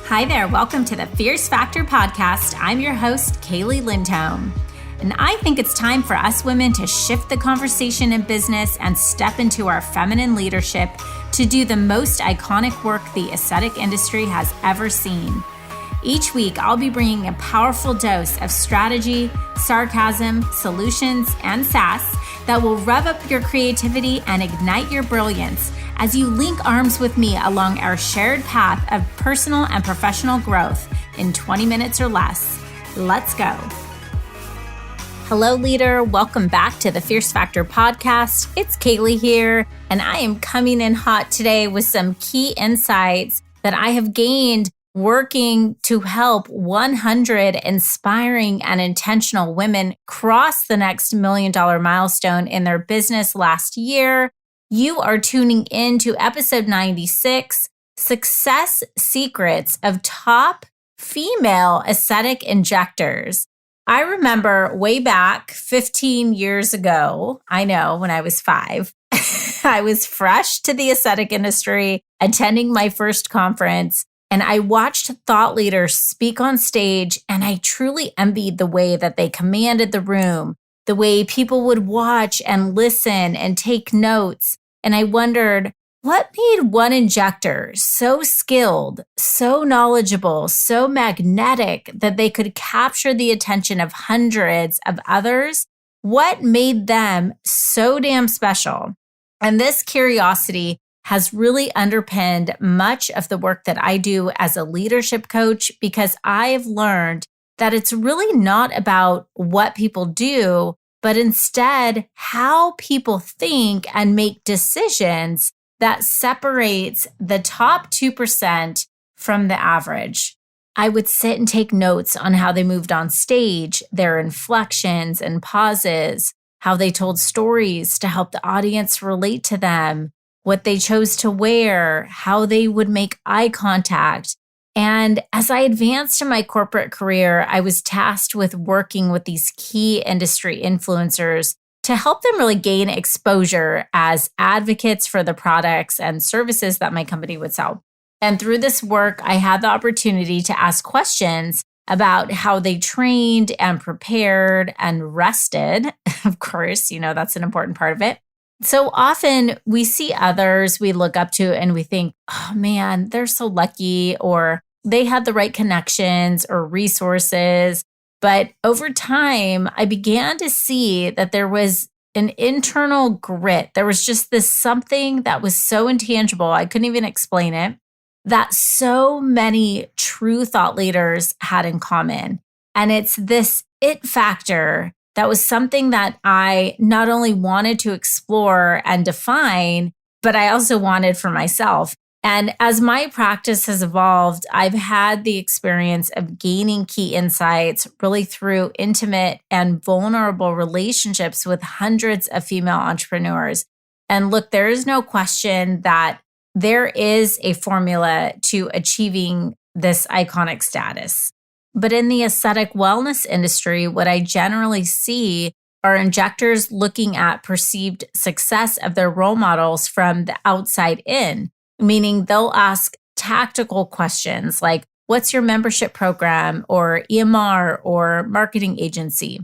Hi there, welcome to the Fierce Factor podcast. I'm your host, Kaylee Lindholm. And I think it's time for us women to shift the conversation in business and step into our feminine leadership to do the most iconic work the aesthetic industry has ever seen. Each week, I'll be bringing a powerful dose of strategy, sarcasm, solutions, and sass that will rev up your creativity and ignite your brilliance as you link arms with me along our shared path of personal and professional growth in 20 minutes or less. Let's go. Hello, leader. Welcome back to the Fierce Factor podcast. It's Kaylee here, and I am coming in hot today with some key insights that I have gained working to help 100 inspiring and intentional women cross the next $1 million milestone in their business last year. You are tuning in to episode 96, Success Secrets of Top Female Aesthetic Injectors. I remember way back 15 years ago, I know when I was 5, I was fresh to the aesthetic industry, attending my first conference, and I watched thought leaders speak on stage, and I truly envied the way that they commanded the room, the way people would watch and listen and take notes. And I wondered, what made one injector so skilled, so knowledgeable, so magnetic that they could capture the attention of hundreds of others? What made them so damn special? And this curiosity has really underpinned much of the work that I do as a leadership coach, because I've learned that it's really not about what people do, but instead how people think and make decisions that separates the top 2% from the average. I would sit and take notes on how they moved on stage, their inflections and pauses, how they told stories to help the audience relate to them, what they chose to wear, how they would make eye contact. And as I advanced in my corporate career, I was tasked with working with these key industry influencers to help them really gain exposure as advocates for the products and services that my company would sell. And through this work, I had the opportunity to ask questions about how they trained and prepared and rested. Of course, that's an important part of it. So often we see others we look up to and we think, oh man, they're so lucky, or they had the right connections or resources. But over time, I began to see that there was an internal grit. There was just this something that was so intangible, I couldn't even explain it, that so many true thought leaders had in common. And it's this it factor that was something that I not only wanted to explore and define, but I also wanted for myself. And as my practice has evolved, I've had the experience of gaining key insights really through intimate and vulnerable relationships with hundreds of female entrepreneurs. And look, there is no question that there is a formula to achieving this iconic status. But in the aesthetic wellness industry, what I generally see are injectors looking at perceived success of their role models from the outside in, meaning they'll ask tactical questions like, what's your membership program or EMR or marketing agency?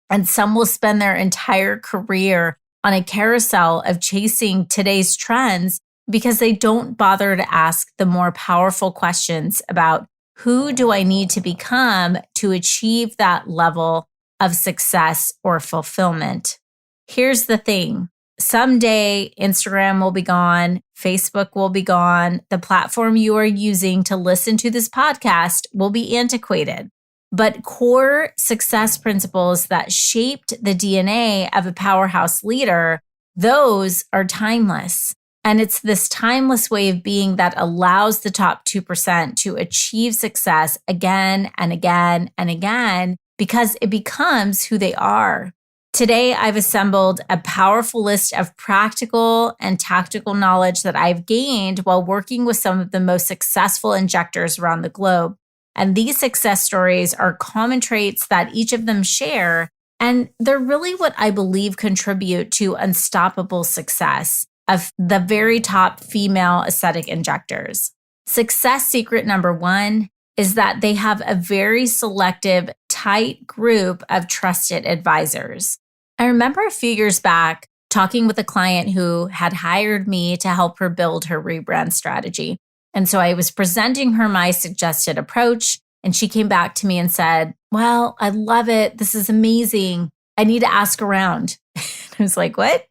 And some will spend their entire career on a carousel of chasing today's trends because they don't bother to ask the more powerful questions about, who do I need to become to achieve that level of success or fulfillment? Here's the thing. Someday, Instagram will be gone. Facebook will be gone. The platform you are using to listen to this podcast will be antiquated. But core success principles that shaped the DNA of a powerhouse leader, those are timeless. And it's this timeless way of being that allows the top 2% to achieve success again and again and again, because it becomes who they are. Today, I've assembled a powerful list of practical and tactical knowledge that I've gained while working with some of the most successful injectors around the globe. And these success stories are common traits that each of them share, and they're really what I believe contribute to unstoppable success of the very top female aesthetic injectors. Success secret number 1, is that they have a very selective, tight group of trusted advisors. I remember a few years back talking with a client who had hired me to help her build her rebrand strategy. And so I was presenting her my suggested approach, and she came back to me and said, "Well, I love it. This is amazing. I need to ask around." I was like, "What?"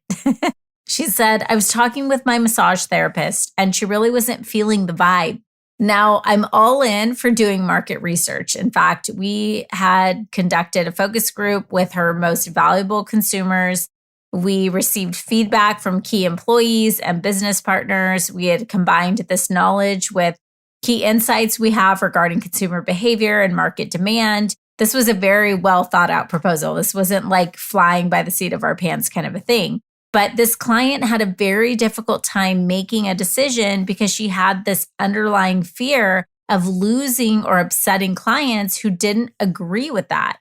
She said, "I was talking with my massage therapist and she really wasn't feeling the vibe." Now, I'm all in for doing market research. In fact, we had conducted a focus group with her most valuable consumers. We received feedback from key employees and business partners. We had combined this knowledge with key insights we have regarding consumer behavior and market demand. This was a very well thought out proposal. This wasn't like flying by the seat of our pants kind of a thing. But this client had a very difficult time making a decision because she had this underlying fear of losing or upsetting clients who didn't agree with that.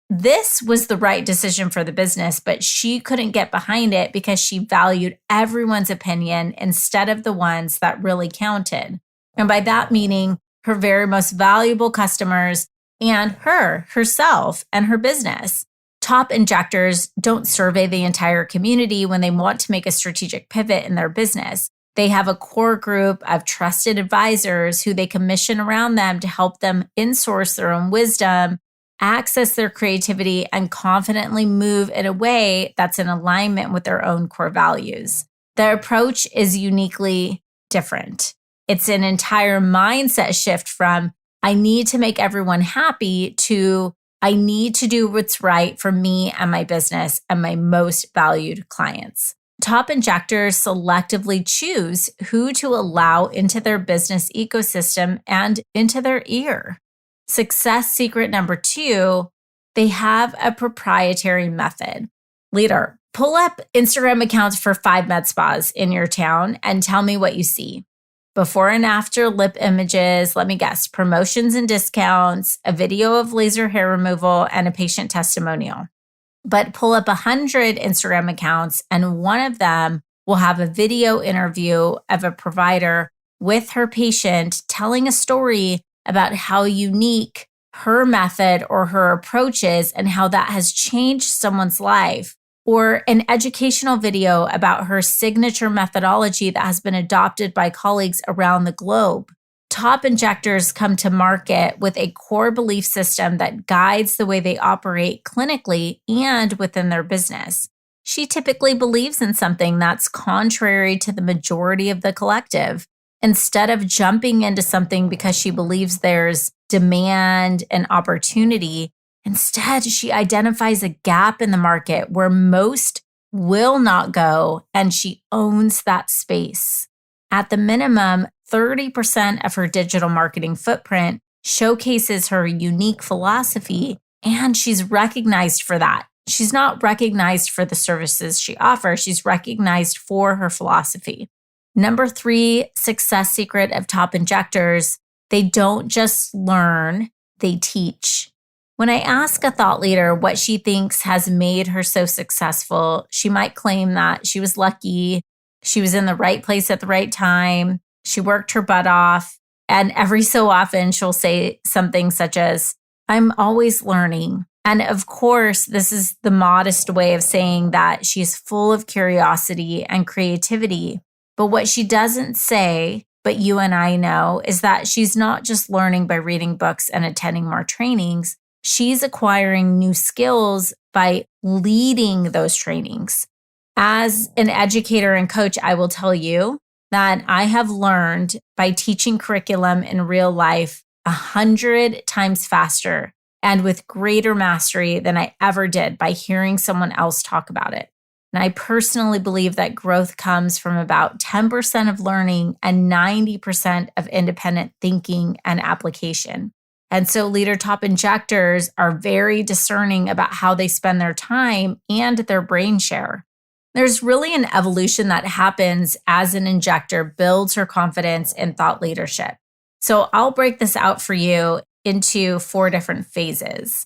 This was the right decision for the business, but she couldn't get behind it because she valued everyone's opinion instead of the ones that really counted. And by that meaning, her very most valuable customers and herself, and her business. Top injectors don't survey the entire community when they want to make a strategic pivot in their business. They have a core group of trusted advisors who they commission around them to help them insource their own wisdom, access their creativity, and confidently move in a way that's in alignment with their own core values. Their approach is uniquely different. It's an entire mindset shift from, I need to make everyone happy, to I need to do what's right for me and my business and my most valued clients. Top injectors selectively choose who to allow into their business ecosystem and into their ear. Success secret number 2, they have a proprietary method. Leader, pull up Instagram accounts for 5 med spas in your town and tell me what you see. Before and after lip images, let me guess, promotions and discounts, a video of laser hair removal, and a patient testimonial. But pull up 100 Instagram accounts, and one of them will have a video interview of a provider with her patient telling a story about how unique her method or her approach is and how that has changed someone's life. Or an educational video about her signature methodology that has been adopted by colleagues around the globe. Top injectors come to market with a core belief system that guides the way they operate clinically and within their business. She typically believes in something that's contrary to the majority of the collective. Instead of jumping into something because she believes there's demand and opportunity, instead, she identifies a gap in the market where most will not go, and she owns that space. At the minimum, 30% of her digital marketing footprint showcases her unique philosophy, and she's recognized for that. She's not recognized for the services she offers. She's recognized for her philosophy. Number 3, success secret of top injectors, they don't just learn, they teach. When I ask a thought leader what she thinks has made her so successful, she might claim that she was lucky, she was in the right place at the right time, she worked her butt off, and every so often she'll say something such as, "I'm always learning." And of course, this is the modest way of saying that she's full of curiosity and creativity. But what she doesn't say, but you and I know, is that she's not just learning by reading books and attending more trainings. She's acquiring new skills by leading those trainings. As an educator and coach, I will tell you that I have learned by teaching curriculum in real life 100 times faster and with greater mastery than I ever did by hearing someone else talk about it. And I personally believe that growth comes from about 10% of learning and 90% of independent thinking and application. And so leader top injectors are very discerning about how they spend their time and their brain share. There's really an evolution that happens as an injector builds her confidence in thought leadership. So I'll break this out for you into 4 different phases.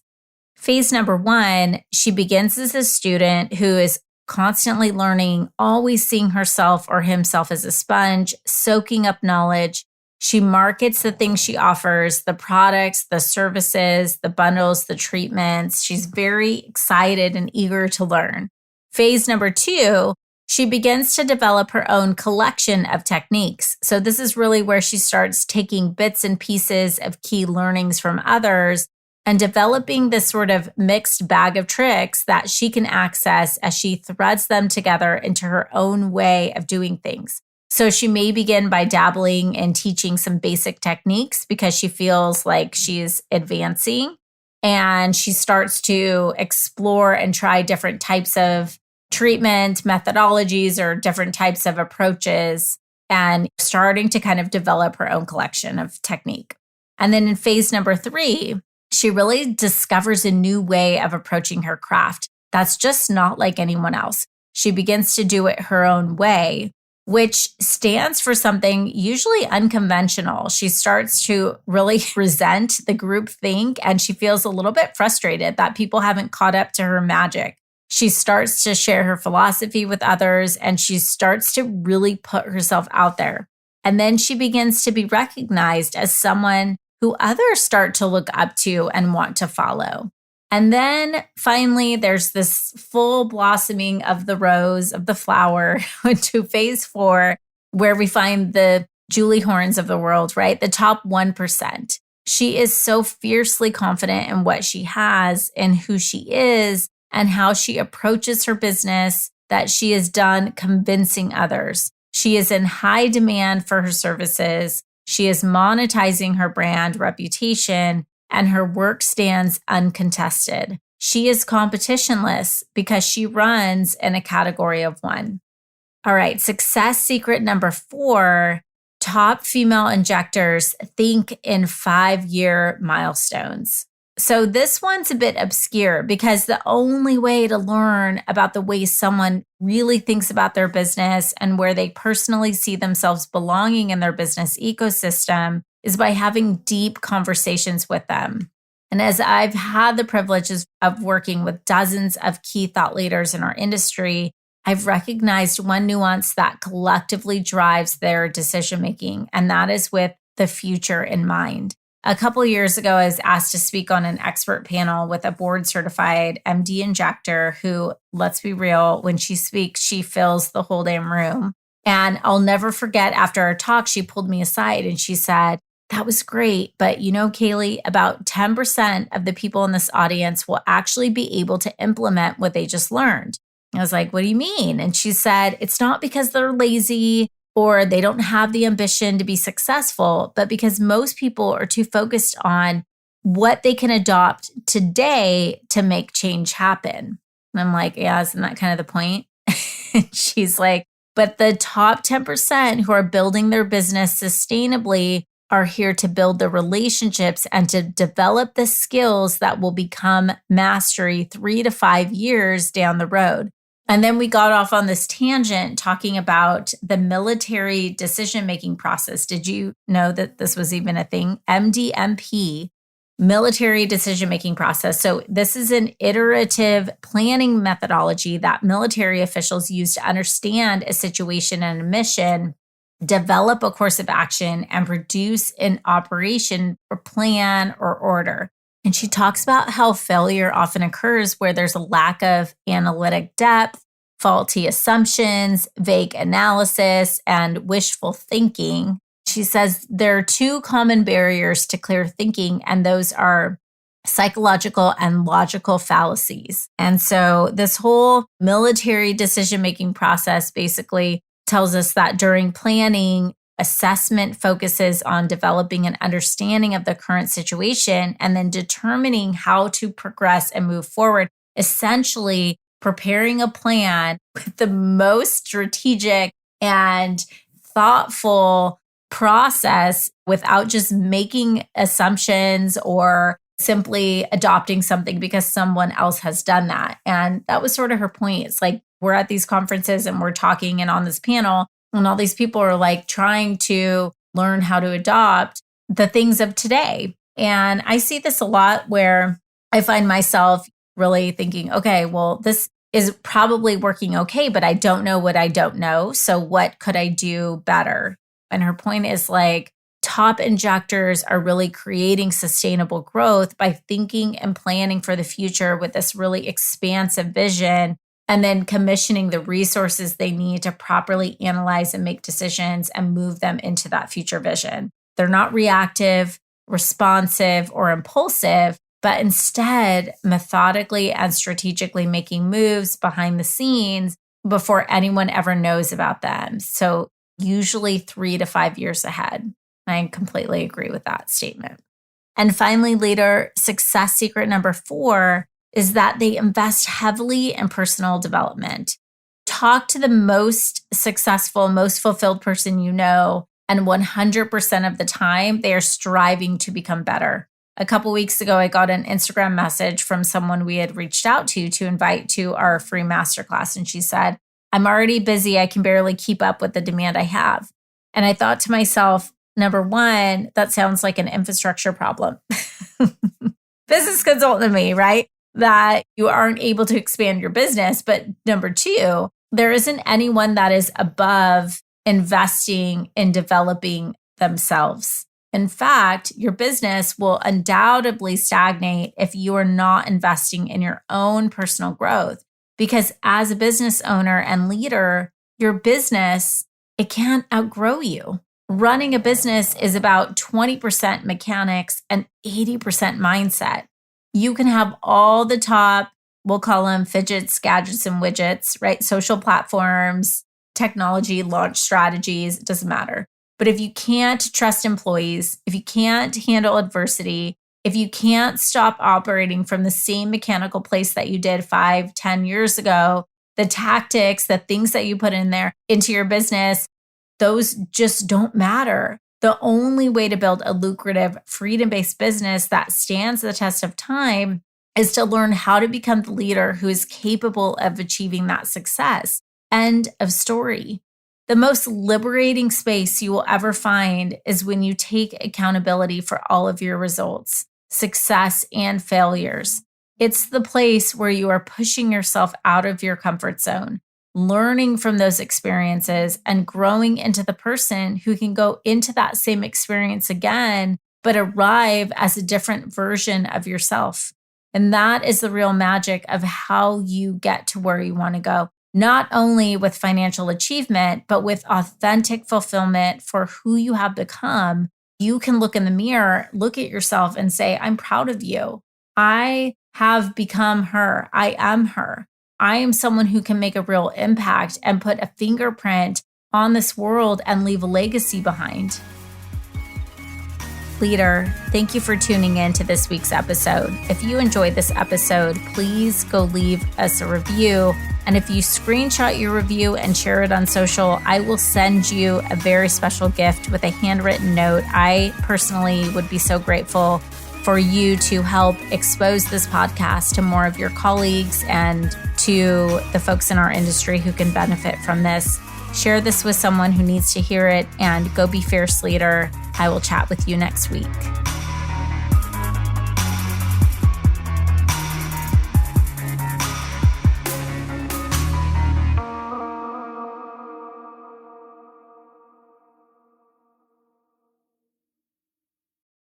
Phase number 1, she begins as a student who is constantly learning, always seeing herself or himself as a sponge, soaking up knowledge. She markets the things she offers, the products, the services, the bundles, the treatments. She's very excited and eager to learn. Phase number 2, she begins to develop her own collection of techniques. So this is really where she starts taking bits and pieces of key learnings from others and developing this sort of mixed bag of tricks that she can access as she threads them together into her own way of doing things. So she may begin by dabbling and teaching some basic techniques because she feels like she's advancing, and she starts to explore and try different types of treatment methodologies or different types of approaches, and starting to kind of develop her own collection of technique. And then in phase number 3, she really discovers a new way of approaching her craft that's just not like anyone else. She begins to do it her own way, which stands for something usually unconventional. She starts to really resent the group think, and she feels a little bit frustrated that people haven't caught up to her magic. She starts to share her philosophy with others, and she starts to really put herself out there. And then she begins to be recognized as someone who others start to look up to and want to follow. And then finally, there's this full blossoming of the rose, of the flower, into phase 4, where we find the Julie Horns of the world, right? The top 1%. She is so fiercely confident in what she has and who she is and how she approaches her business that she is done convincing others. She is in high demand for her services. She is monetizing her brand reputation, and her work stands uncontested. She is competitionless because she runs in a category of one. All right, success secret number 4, top female injectors think in 5-year milestones. So this one's a bit obscure because the only way to learn about the way someone really thinks about their business and where they personally see themselves belonging in their business ecosystem is by having deep conversations with them. And as I've had the privileges of working with dozens of key thought leaders in our industry, I've recognized one nuance that collectively drives their decision-making, and that is with the future in mind. A couple of years ago, I was asked to speak on an expert panel with a board-certified MD injector who, let's be real, when she speaks, she fills the whole damn room. And I'll never forget, after our talk, she pulled me aside and she said, "That was great, but you know, Kaylee, about 10% of the people in this audience will actually be able to implement what they just learned." I was like, "What do you mean?" And she said, "It's not because they're lazy or they don't have the ambition to be successful, but because most people are too focused on what they can adopt today to make change happen." And I'm like, "Yeah, isn't that kind of the point?" And she's like, "But the top 10% who are building their business sustainably are here to build the relationships and to develop the skills that will become mastery 3 to 5 years down the road." And then we got off on this tangent talking about the military decision-making process. Did you know that this was even a thing? MDMP, military decision-making process. So this is an iterative planning methodology that military officials use to understand a situation and a mission, develop a course of action, and produce an operation or plan or order. And she talks about how failure often occurs where there's a lack of analytic depth, faulty assumptions, vague analysis, and wishful thinking. She says there are 2 common barriers to clear thinking, and those are psychological and logical fallacies. And so this whole military decision-making process basically tells us that during planning, assessment focuses on developing an understanding of the current situation and then determining how to progress and move forward, essentially preparing a plan with the most strategic and thoughtful process without just making assumptions or simply adopting something because someone else has done that. And that was sort of her point. It's like we're at these conferences and we're talking and on this panel, and all these people are like trying to learn how to adopt the things of today. And I see this a lot where I find myself really thinking, okay, well, this is probably working okay, but I don't know what I don't know. So what could I do better? And her point is like, Top injectors are really creating sustainable growth by thinking and planning for the future with this really expansive vision, and then commissioning the resources they need to properly analyze and make decisions and move them into that future vision. They're not reactive, responsive, or impulsive, but instead methodically and strategically making moves behind the scenes before anyone ever knows about them. So usually 3 to 5 years ahead. I completely agree with that statement. And finally, leader success secret number 4 is that they invest heavily in personal development. Talk to the most successful, most fulfilled person you know, and 100% of the time, they are striving to become better. A couple weeks ago, I got an Instagram message from someone we had reached out to invite to our free masterclass. And she said, "I'm already busy. I can barely keep up with the demand I have." And I thought to myself, number one, that sounds like an infrastructure problem. Business consultant to me, right? That you aren't able to expand your business. But number two, there isn't anyone that is above investing in developing themselves. In fact, your business will undoubtedly stagnate if you are not investing in your own personal growth. Because as a business owner and leader, your business, it can't outgrow you. Running a business is about 20% mechanics and 80% mindset. You can have all the top, we'll call them fidgets, gadgets, and widgets, right? Social platforms, technology, launch strategies, it doesn't matter. But if you can't trust employees, if you can't handle adversity, if you can't stop operating from the same mechanical place that you did 5, 10 years ago, the tactics, the things that you put in there into your business, those just don't matter. The only way to build a lucrative, freedom-based business that stands the test of time is to learn how to become the leader who is capable of achieving that success. End of story. The most liberating space you will ever find is when you take accountability for all of your results, success and failures. It's the place where you are pushing yourself out of your comfort zone, learning from those experiences and growing into the person who can go into that same experience again, but arrive as a different version of yourself. And that is the real magic of how you get to where you want to go. Not only with financial achievement, but with authentic fulfillment for who you have become. You can look in the mirror, look at yourself and say, I'm proud of you. I have become her. I am her. I am someone who can make a real impact and put a fingerprint on this world and leave a legacy behind. Leader, thank you for tuning in to this week's episode. If you enjoyed this episode, please go leave us a review. And if you screenshot your review and share it on social, I will send you a very special gift with a handwritten note. I personally would be so grateful for you to help expose this podcast to more of your colleagues and to the folks in our industry who can benefit from this. Share this with someone who needs to hear it, and go be fierce, leader. I will chat with you next week.